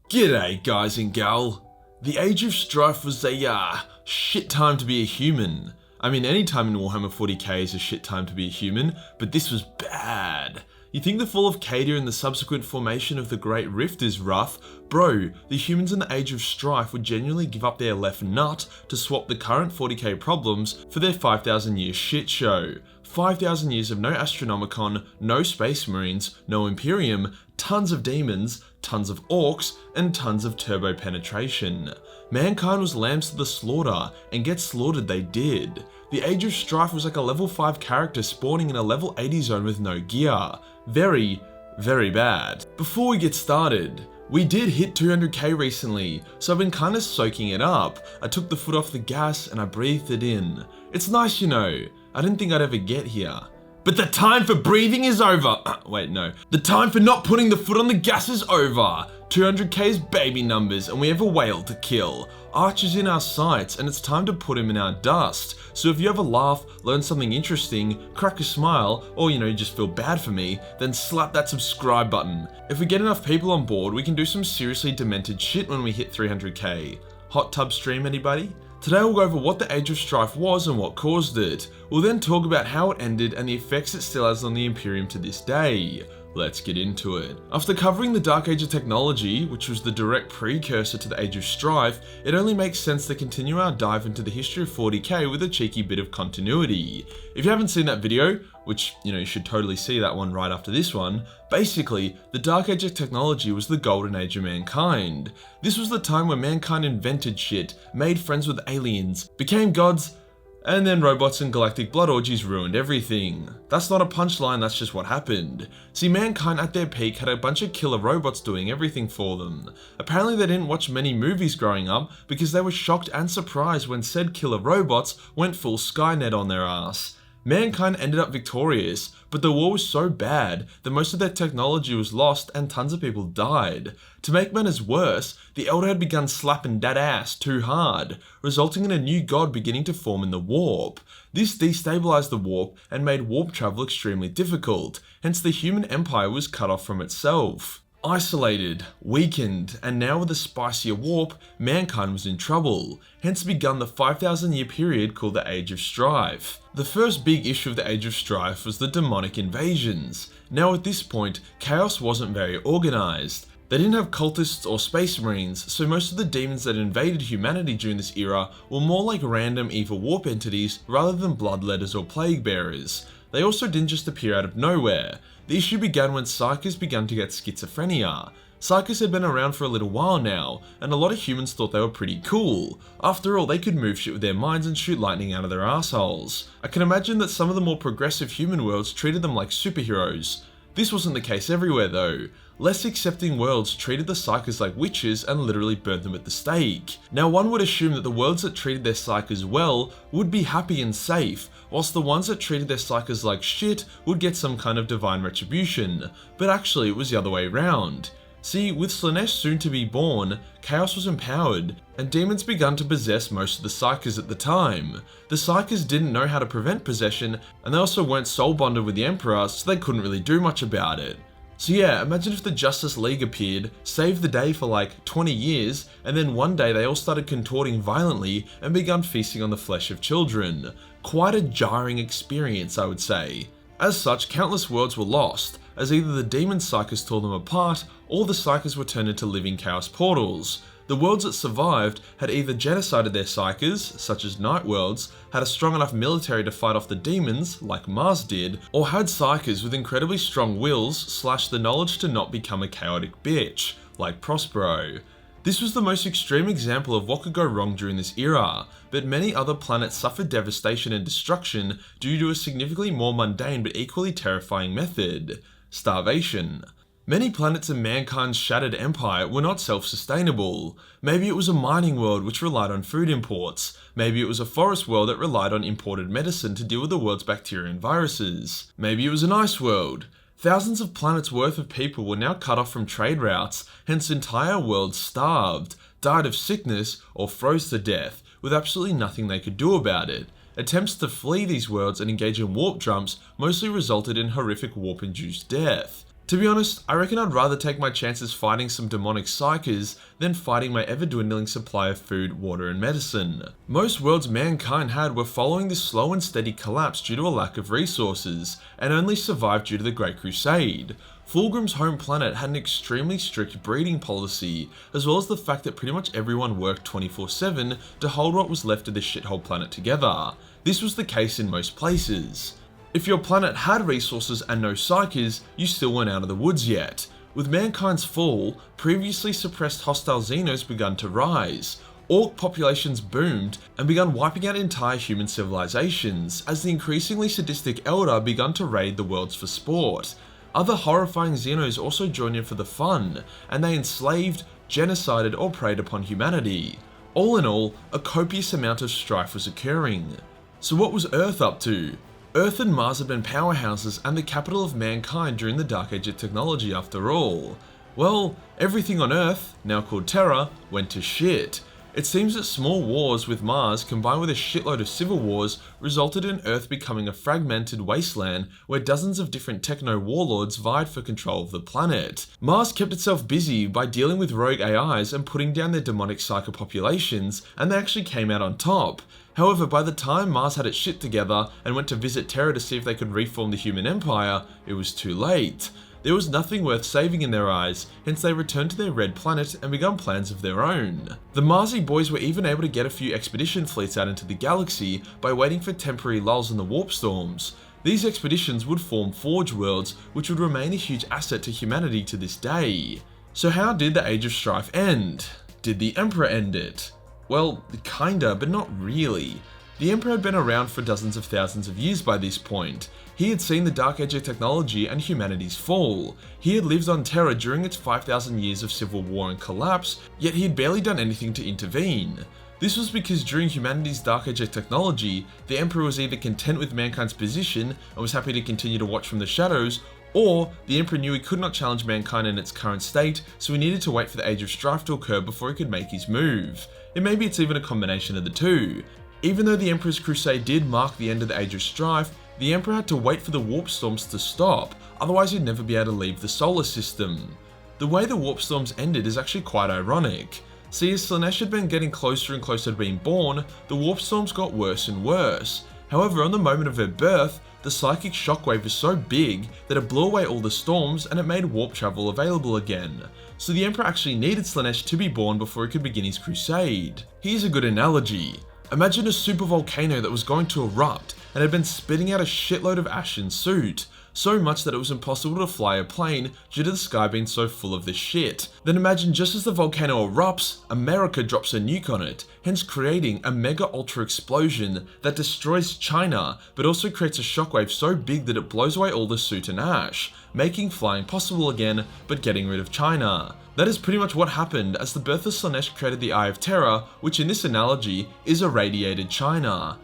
G'day guys and gal. The Age of Strife was a shit time to be a human. I mean, any time in Warhammer 40k is a shit time to be a human, but this was bad. You think the fall of Cadia and the subsequent formation of the Great Rift is rough? Bro, the humans in the Age of Strife would genuinely give up their left nut to swap the current 40k problems for their 5,000 year shit show. 5,000 years of no Astronomicon, no Space Marines, no Imperium, tons of demons, tons of orcs, and tons of turbo penetration. Mankind was lambs to the slaughter, and get slaughtered they did. The Age of Strife was like a level 5 character spawning in a level 80 zone with no gear. Very, very bad. Before we get started, we did hit 200k recently, so I've been kinda soaking it up. I took the foot off the gas and I breathed it in. It's nice, you know. I didn't think I'd ever get here. But the time for breathing is over. Wait, no. The time for not putting the foot on the gas is over. 200k is baby numbers and we have a whale to kill. Archer's in our sights and it's time to put him in our dust. So if you have a laugh, learn something interesting, crack a smile, or you just feel bad for me, then slap that subscribe button. If we get enough people on board, we can do some seriously demented shit when we hit 300k. Hot tub stream, anybody? Today we'll go over what the Age of Strife was and what caused it. We'll then talk about how it ended and the effects it still has on the Imperium to this day. Let's get into it. After covering the Dark Age of technology, which was the direct precursor to the Age of Strife, it only makes sense to continue our dive into the history of 40k with a cheeky bit of continuity. If you haven't seen that video, which you should totally see that one right after this one, basically, the Dark Age of technology was the golden age of mankind. This was the time where mankind invented shit, made friends with aliens, became gods, and then robots and galactic blood orgies ruined everything. That's not a punchline, that's just what happened. See, mankind at their peak had a bunch of killer robots doing everything for them. Apparently they didn't watch many movies growing up because they were shocked and surprised when said killer robots went full Skynet on their ass. Mankind ended up victorious, but the war was so bad that most of their technology was lost and tons of people died. To make matters worse, the Elder had begun slapping that ass too hard, resulting in a new god beginning to form in the warp. This destabilized the warp and made warp travel extremely difficult, hence the human empire was cut off from itself. Isolated, weakened, and now with a spicier warp, mankind was in trouble, hence begun the 5,000 year period called the Age of Strife. The first big issue of the Age of Strife was the demonic invasions. Now at this point, chaos wasn't very organized. They didn't have cultists or space marines, so most of the demons that invaded humanity during this era were more like random evil warp entities rather than bloodletters or plague bearers. They also didn't just appear out of nowhere. The issue began when psykers began to get schizophrenia. Psykers had been around for a little while now, and a lot of humans thought they were pretty cool. After all, they could move shit with their minds and shoot lightning out of their assholes. I can imagine that some of the more progressive human worlds treated them like superheroes. This wasn't the case everywhere though. Less accepting worlds treated the psykers like witches and literally burned them at the stake. Now one would assume that the worlds that treated their psykers well would be happy and safe, whilst the ones that treated their psykers like shit would get some kind of divine retribution. But actually it was the other way around. See, with Slaanesh soon to be born, chaos was empowered, and demons began to possess most of the psykers at the time. The psykers didn't know how to prevent possession, and they also weren't soul bonded with the Emperor, so they couldn't really do much about it. So yeah, imagine if the Justice League appeared, saved the day for like 20 years, and then one day they all started contorting violently and began feasting on the flesh of children. Quite a jarring experience, I would say. As such, countless worlds were lost, as either the demon psykers tore them apart, or the psykers were turned into living chaos portals. The worlds that survived had either genocided their psykers, such as Night Worlds, had a strong enough military to fight off the demons, like Mars did, or had psykers with incredibly strong wills / the knowledge to not become a chaotic bitch, like Prospero. This was the most extreme example of what could go wrong during this era, but many other planets suffered devastation and destruction due to a significantly more mundane but equally terrifying method: starvation. Many planets in mankind's shattered empire were not self-sustainable. Maybe it was a mining world which relied on food imports. Maybe it was a forest world that relied on imported medicine to deal with the world's bacteria and viruses. Maybe it was an ice world. Thousands of planets worth of people were now cut off from trade routes, hence entire worlds starved, died of sickness, or froze to death, with absolutely nothing they could do about it. Attempts to flee these worlds and engage in warp jumps mostly resulted in horrific warp-induced death. To be honest, I reckon I'd rather take my chances fighting some demonic psykers than fighting my ever-dwindling supply of food, water and medicine. Most worlds mankind had were following this slow and steady collapse due to a lack of resources, and only survived due to the Great Crusade. Fulgrim's home planet had an extremely strict breeding policy, as well as the fact that pretty much everyone worked 24/7 to hold what was left of this shithole planet together. This was the case in most places. If your planet had resources and no psykers, you still weren't out of the woods yet. With mankind's fall, previously suppressed hostile xenos began to rise. Orc populations boomed and began wiping out entire human civilizations as the increasingly sadistic Elder began to raid the worlds for sport. Other horrifying xenos also joined in for the fun, and they enslaved, genocided or preyed upon humanity. All in all, a copious amount of strife was occurring. So what was Earth up to? Earth and Mars had been powerhouses and the capital of mankind during the Dark Age of technology after all. Well, everything on Earth, now called Terra, went to shit. It seems that small wars with Mars combined with a shitload of civil wars resulted in Earth becoming a fragmented wasteland where dozens of different techno warlords vied for control of the planet. Mars kept itself busy by dealing with rogue AIs and putting down their demonic psycho populations, and they actually came out on top. However, by the time Mars had its shit together and went to visit Terra to see if they could reform the human empire, it was too late. There was nothing worth saving in their eyes, hence they returned to their red planet and began plans of their own. The Marsi boys were even able to get a few expedition fleets out into the galaxy by waiting for temporary lulls in the warp storms. These expeditions would form Forge Worlds, which would remain a huge asset to humanity to this day. So how did the Age of Strife end? Did the Emperor end it? Well, kinda, but not really. The Emperor had been around for dozens of thousands of years by this point. He had seen the Dark Age of technology and humanity's fall. He had lived on Terra during its 5,000 years of civil war and collapse, yet he had barely done anything to intervene. This was because during humanity's Dark Age of technology, the Emperor was either content with mankind's position and was happy to continue to watch from the shadows, or the Emperor knew he could not challenge mankind in its current state, so he needed to wait for the Age of Strife to occur before he could make his move. And maybe it's even a combination of the two. Even though the Emperors Crusade did mark the end of the Age of Strife, the Emperor had to wait for the warp storms to stop, otherwise he'd never be able to leave the solar system. The way the warp storms ended is actually quite ironic. See, as Slaanesh had been getting closer and closer to being born, the warp storms got worse and worse. However, on the moment of her birth, the psychic shockwave was so big that it blew away all the storms and it made warp travel available again. So the Emperor actually needed Slaanesh to be born before he could begin his crusade. Here's a good analogy. Imagine a super volcano that was going to erupt and had been spitting out a shitload of ash and soot, so much that it was impossible to fly a plane due to the sky being so full of this shit. Then imagine just as the volcano erupts, America drops a nuke on it, hence creating a mega ultra explosion that destroys China, but also creates a shockwave so big that it blows away all the soot and ash, making flying possible again, but getting rid of China. That is pretty much what happened as the birth of Slaanesh created the Eye of Terror, which in this analogy is irradiated China.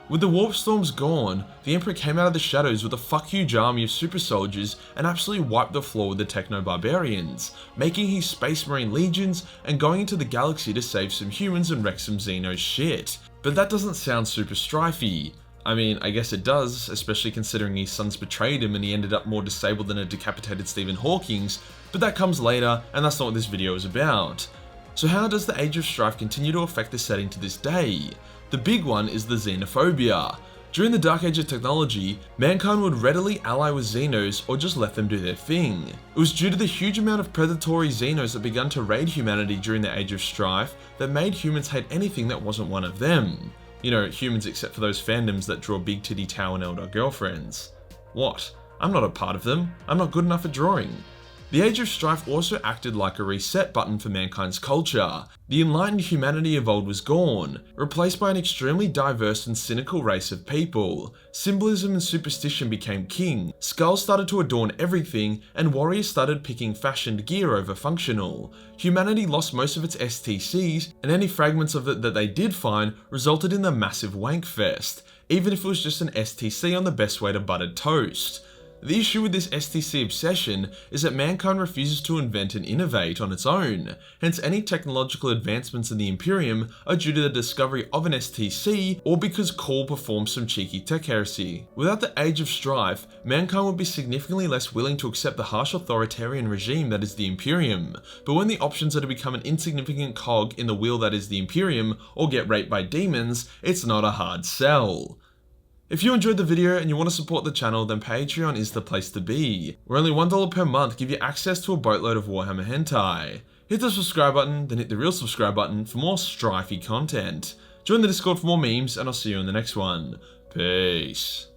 With the warp storms gone, the Emperor came out of the shadows with a fuck huge army of super soldiers and absolutely wiped the floor with the techno-barbarians, making his Space Marine legions and going into the galaxy to save some humans and wreck some Xeno shit. But that doesn't sound super strifey. I mean, I guess it does, especially considering his sons betrayed him and he ended up more disabled than a decapitated Stephen Hawking's, but that comes later and that's not what this video is about. So how does the Age of Strife continue to affect the setting to this day? The big one is the xenophobia. During the Dark Age of technology, mankind would readily ally with Xenos or just let them do their thing. It was due to the huge amount of predatory Xenos that began to raid humanity during the Age of Strife that made humans hate anything that wasn't one of them. You know, humans except for those fandoms that draw big titty Tau and Eldar girlfriends. What? I'm not a part of them. I'm not good enough at drawing. The Age of Strife also acted like a reset button for mankind's culture. The enlightened humanity of old was gone, replaced by an extremely diverse and cynical race of people. Symbolism and superstition became king, skulls started to adorn everything, and warriors started picking fashioned gear over functional. Humanity lost most of its STCs, and any fragments of it that they did find resulted in the massive wank fest, even if it was just an STC on the best way to buttered toast. The issue with this STC obsession is that mankind refuses to invent and innovate on its own, hence any technological advancements in the Imperium are due to the discovery of an STC or because Call performs some cheeky tech heresy. Without the Age of Strife, mankind would be significantly less willing to accept the harsh authoritarian regime that is the Imperium, but when the options are to become an insignificant cog in the wheel that is the Imperium or get raped by demons, it's not a hard sell. If you enjoyed the video and you want to support the channel, then Patreon is the place to be, where only $1 per month give you access to a boatload of Warhammer hentai. Hit the subscribe button, then hit the real subscribe button for more strifey content. Join the Discord for more memes, and I'll see you in the next one. Peace.